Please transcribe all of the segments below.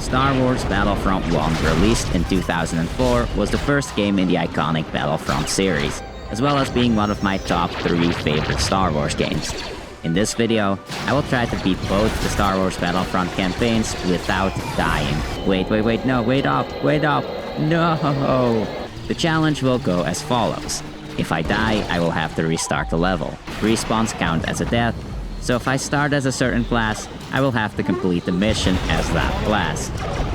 Star Wars Battlefront 1, released in 2004, was the first game in the iconic Battlefront series, as well as being one of my top 3 favorite Star Wars games. In this video, I will try to beat both the Star Wars Battlefront campaigns without dying. Wait, no, wait up, no! The challenge will go as follows. If I die, I will have to restart the level. Respawns count as a death, so if I start as a certain class, I will have to complete the mission as that class.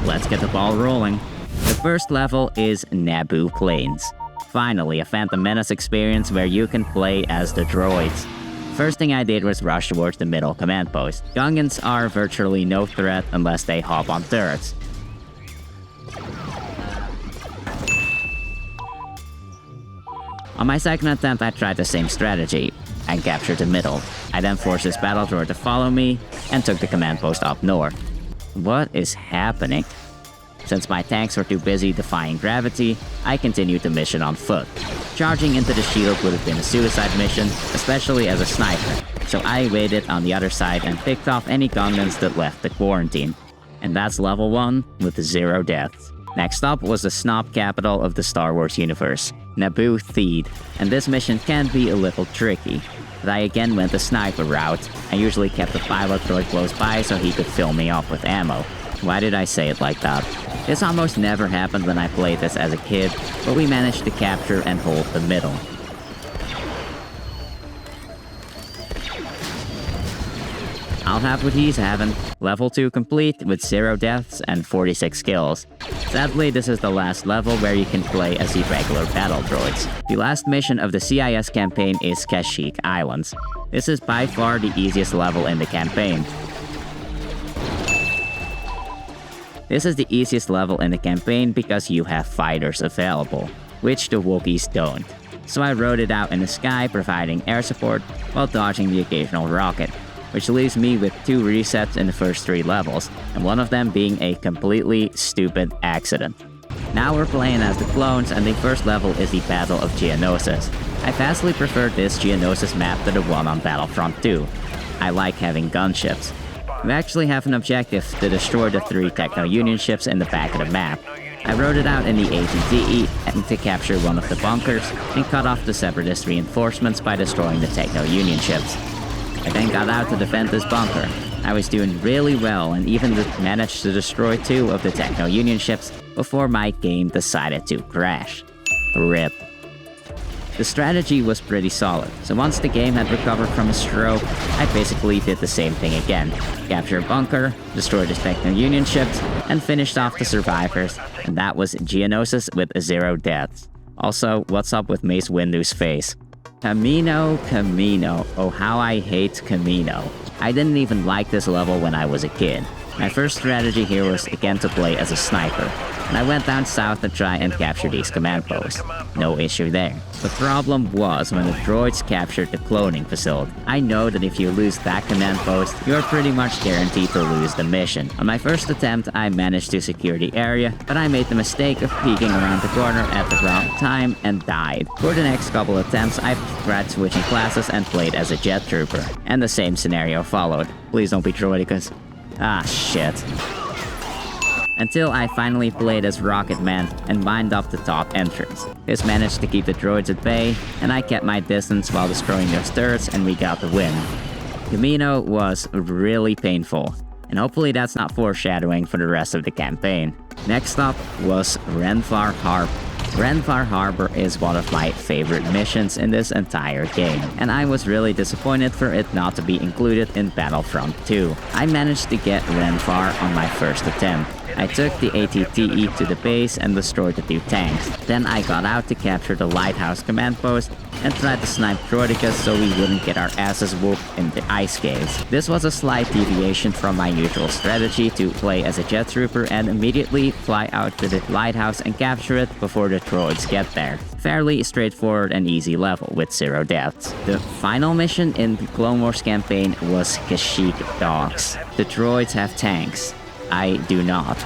Let's get the ball rolling. The first level is Naboo Plains. Finally, a Phantom Menace experience where you can play as the droids. First thing I did was rush towards the middle command post. Gungans are virtually no threat unless they hop on turrets. On my second attempt, I tried the same strategy and captured the middle. I then forced this battle droid to follow me and took the command post up north. What is happening? Since my tanks were too busy defying gravity, I continued the mission on foot. Charging into the shield would have been a suicide mission, especially as a sniper, so I waited on the other side and picked off any Gungans that left the quarantine. And that's level 1 with 0 deaths. Next up was the snob capital of the Star Wars universe, Naboo Theed, and this mission can be a little tricky. But I again went the sniper route. I usually kept the pilot droid close by so he could fill me up with ammo. Why did I say it like that? This almost never happened when I played this as a kid, but we managed to capture and hold the middle. I'll have what he's having. Level 2 complete with 0 deaths and 46 kills. Sadly, this is the last level where you can play as the regular battle droids. The last mission of the CIS campaign is Kashyyyk Islands. This is by far the easiest level in the campaign. This is the easiest level in the campaign because you have fighters available, which the Wookiees don't. So I rode it out in the sky providing air support while dodging the occasional rocket, which leaves me with 2 resets in the first 3 levels, and one of them being a completely stupid accident. Now we're playing as the clones, and the first level is the Battle of Geonosis. I vastly prefer this Geonosis map to the one on Battlefront 2. I like having gunships. We actually have an objective to destroy the 3 Techno-Union ships in the back of the map. I wrote it out in the ATTE and to capture one of the bunkers and cut off the Separatist reinforcements by destroying the Techno-Union ships. I then got out to defend this bunker. I was doing really well and even managed to destroy 2 of the Techno-Union ships before my game decided to crash. RIP. The strategy was pretty solid, so once the game had recovered from a stroke, I basically did the same thing again. Capture a bunker, destroy the Techno-Union ships, and finished off the survivors, and that was Geonosis with 0 deaths. Also, what's up with Mace Windu's face? Camino, oh how I hate Camino. I didn't even like this level when I was a kid. My first strategy here was again to play as a sniper, and I went down south to try and capture these command posts. No issue there. The problem was when the droids captured the cloning facility. I know that if you lose that command post, you're pretty much guaranteed to lose the mission. On my first attempt, I managed to secure the area, but I made the mistake of peeking around the corner at the wrong time and died. For the next couple attempts, I tried switching classes and played as a jet trooper, and the same scenario followed. Please don't be droidicus. Ah, shit. Until I finally played as Rocketman and mined up the top entrance. This managed to keep the droids at bay, and I kept my distance while destroying those turrets, and we got the win. Camino was really painful, and hopefully that's not foreshadowing for the rest of the campaign. Next up was Renfar Harbor. Renfar Harbor is one of my favorite missions in this entire game, and I was really disappointed for it not to be included in Battlefront 2. I managed to get Renfar on my first attempt. I took the ATTE to the base and destroyed the 2 tanks. Then I got out to capture the lighthouse command post and tried to snipe droidicus so we wouldn't get our asses whooped in the ice caves. This was a slight deviation from my usual strategy to play as a jet trooper and immediately fly out to the lighthouse and capture it before the droids get there. Fairly straightforward and easy level with 0 deaths. The final mission in the Clone Wars campaign was Kashyyyk Docks. The droids have tanks. I do not.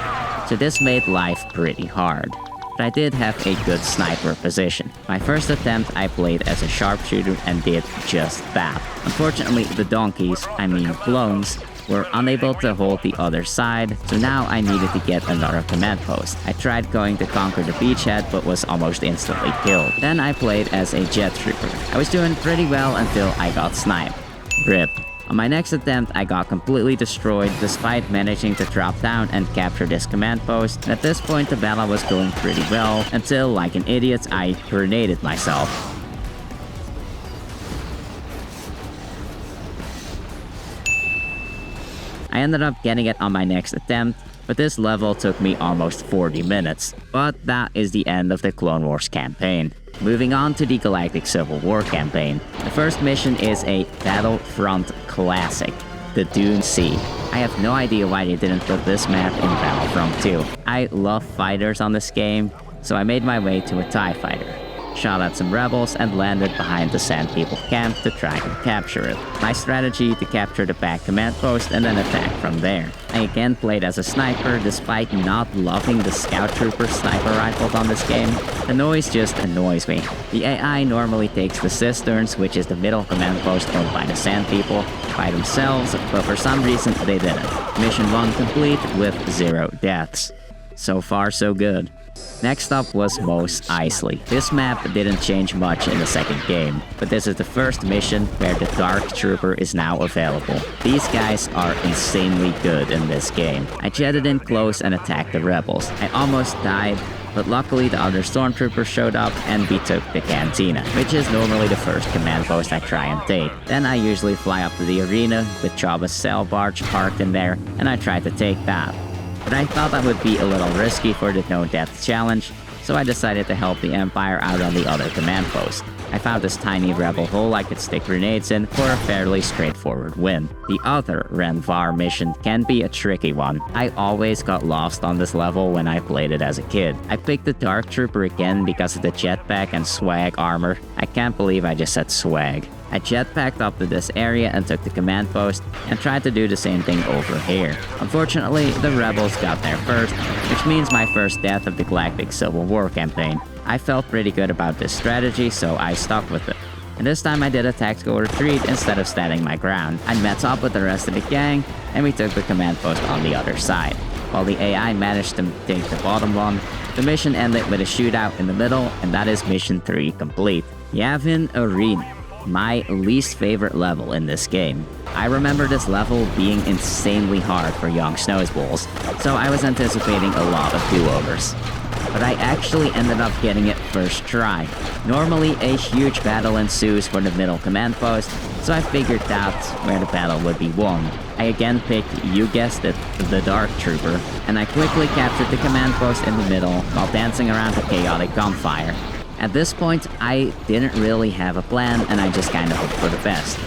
So this made life pretty hard. But I did have a good sniper position. My first attempt I played as a sharpshooter and did just that. Unfortunately, the donkeys, I mean clones, were unable to hold the other side, so now I needed to get another command post. I tried going to conquer the beachhead but was almost instantly killed. Then I played as a jet trooper. I was doing pretty well until I got sniped. RIP. On my next attempt, I got completely destroyed despite managing to drop down and capture this command post. And at this point, the battle was going pretty well until, like an idiot, I grenaded myself. I ended up getting it on my next attempt, but this level took me almost 40 minutes. But that is the end of the Clone Wars campaign. Moving on to the Galactic Civil War campaign. The first mission is a Battlefront classic, the Dune Sea. I have no idea why they didn't put this map in Battlefront 2. I love fighters on this game, so I made my way to a TIE fighter, shot at some rebels, and landed behind the Sand People camp to try and capture it. My strategy to capture the back command post and then attack from there. I again played as a sniper despite not loving the Scout Trooper sniper rifles on this game. The noise just annoys me. The AI normally takes the cisterns, which is the middle command post owned by the Sand People, by themselves, but for some reason they didn't. Mission 1 complete with 0 deaths. So far so good. Next up was Mos Eisley. This map didn't change much in the second game, but this is the first mission where the Dark Trooper is now available. These guys are insanely good in this game. I jetted in close and attacked the rebels. I almost died, but luckily the other stormtroopers showed up and we took the cantina, which is normally the first command post I try and take. Then I usually fly up to the arena with Jabba's sail barge parked in there, and I try to take that. But I thought that would be a little risky for the no death challenge, so I decided to help the Empire out on the other command post. I found this tiny rebel hole I could stick grenades in for a fairly straightforward win. The other Renvar mission can be a tricky one. I always got lost on this level when I played it as a kid. I picked the Dark Trooper again because of the jetpack and swag armor. I can't believe I just said swag. I jetpacked up to this area and took the command post and tried to do the same thing over here. Unfortunately, the rebels got there first, which means my first death of the Galactic Civil War campaign. I felt pretty good about this strategy, so I stuck with it. And this time I did a tactical retreat instead of standing my ground. I met up with the rest of the gang, and we took the command post on the other side. While the AI managed to take the bottom one, the mission ended with a shootout in the middle, and that is mission 3 complete. Yavin Arena. My least favorite level in this game. I remember this level being insanely hard for young snowballs, so I was anticipating a lot of do-overs. But I actually ended up getting it first try. Normally, a huge battle ensues for the middle command post, so I figured that's where the battle would be won. I again picked, you guessed it, the Dark Trooper, and I quickly captured the command post in the middle while dancing around a chaotic gunfire. At this point, I didn't really have a plan, and I just kinda hoped for the best,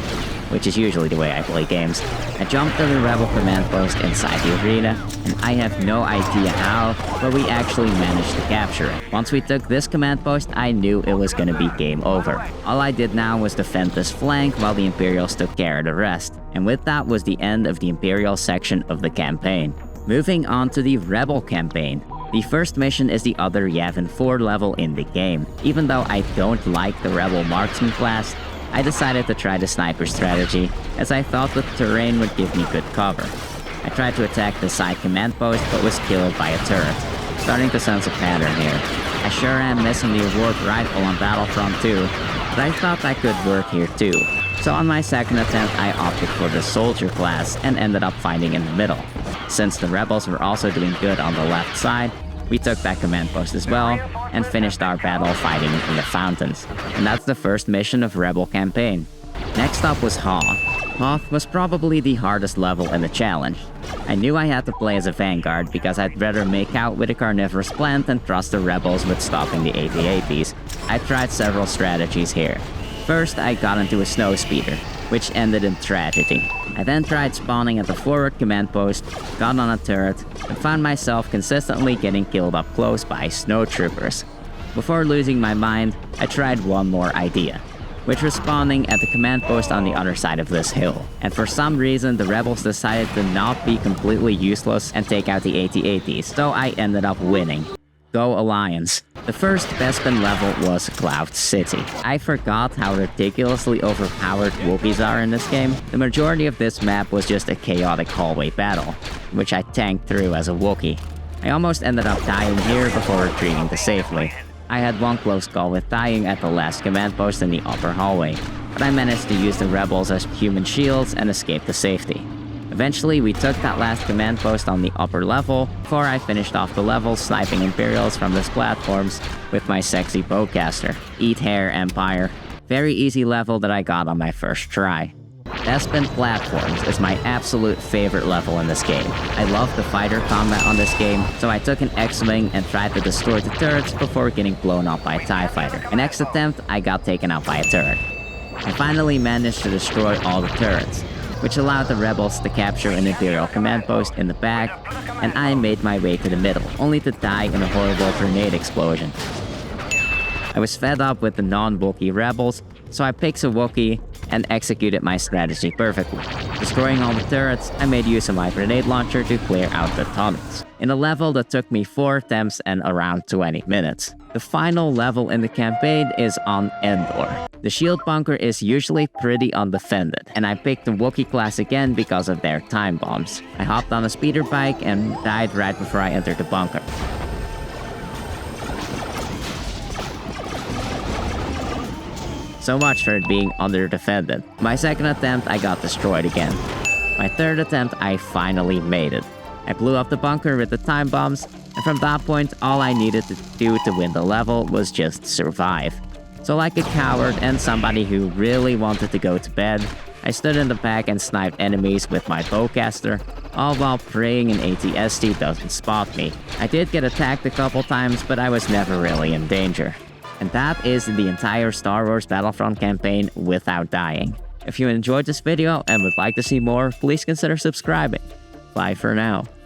which is usually the way I play games. I jumped to the rebel command post inside the arena, and I have no idea how, but we actually managed to capture it. Once we took this command post, I knew it was gonna be game over. All I did now was defend this flank while the Imperials took care of the rest. And with that was the end of the Imperial section of the campaign. Moving on to the Rebel campaign. The first mission is the other Yavin 4 level in the game. Even though I don't like the Rebel Marksman class, I decided to try the sniper strategy, as I thought the terrain would give me good cover. I tried to attack the side command post, but was killed by a turret. Starting to sense a pattern here. I sure am missing the award rifle on Battlefront 2, but I thought that could work here too. So on my second attempt, I opted for the soldier class and ended up fighting in the middle. Since the rebels were also doing good on the left side, we took that command post as well, and finished our battle fighting in the fountains. And that's the first mission of Rebel campaign. Next up was Hoth. Hoth was probably the hardest level in the challenge. I knew I had to play as a vanguard because I'd rather make out with a carnivorous plant than trust the rebels with stopping the AT-ATs. I tried several strategies here. First, I got into a snow speeder, which ended in tragedy. I then tried spawning at the forward command post, got on a turret, and found myself consistently getting killed up close by snow troopers. Before losing my mind, I tried one more idea, which was spawning at the command post on the other side of this hill. And for some reason, the rebels decided to not be completely useless and take out the AT-ATs, so I ended up winning. Go Alliance. The first Bespin level was Cloud City. I forgot how ridiculously overpowered Wookiees are in this game. The majority of this map was just a chaotic hallway battle, which I tanked through as a Wookiee. I almost ended up dying here before retreating to safely. I had one close call with dying at the last command post in the upper hallway, but I managed to use the rebels as human shields and escape to safety. Eventually, we took that last command post on the upper level before I finished off the level sniping Imperials from these platforms with my sexy bowcaster. Eat hair, Empire. Very easy level that I got on my first try. Bespin Platforms is my absolute favorite level in this game. I love the fighter combat on this game, so I took an X-Wing and tried to destroy the turrets before getting blown up by a TIE fighter. My next attempt, I got taken out by a turret. I finally managed to destroy all the turrets, which allowed the rebels to capture an Imperial command post in the back, and I made my way to the middle, only to die in a horrible grenade explosion. I was fed up with the non-Wookiee rebels, so I picked a Wookiee and executed my strategy perfectly. Destroying all the turrets, I made use of my grenade launcher to clear out the tunnels, in a level that took me 4 attempts and around 20 minutes. The final level in the campaign is on Endor. The shield bunker is usually pretty undefended, and I picked the Wookiee class again because of their time bombs. I hopped on a speeder bike and died right before I entered the bunker. So much for it being underdefended. My second attempt, I got destroyed again. My third attempt, I finally made it. I blew up the bunker with the time bombs, and from that point, all I needed to do to win the level was just survive. So like a coward and somebody who really wanted to go to bed, I stood in the back and sniped enemies with my bowcaster, all while praying an ATST doesn't spot me. I did get attacked a couple times, but I was never really in danger. And that is the entire Star Wars Battlefront campaign without dying. If you enjoyed this video and would like to see more, please consider subscribing. Bye for now.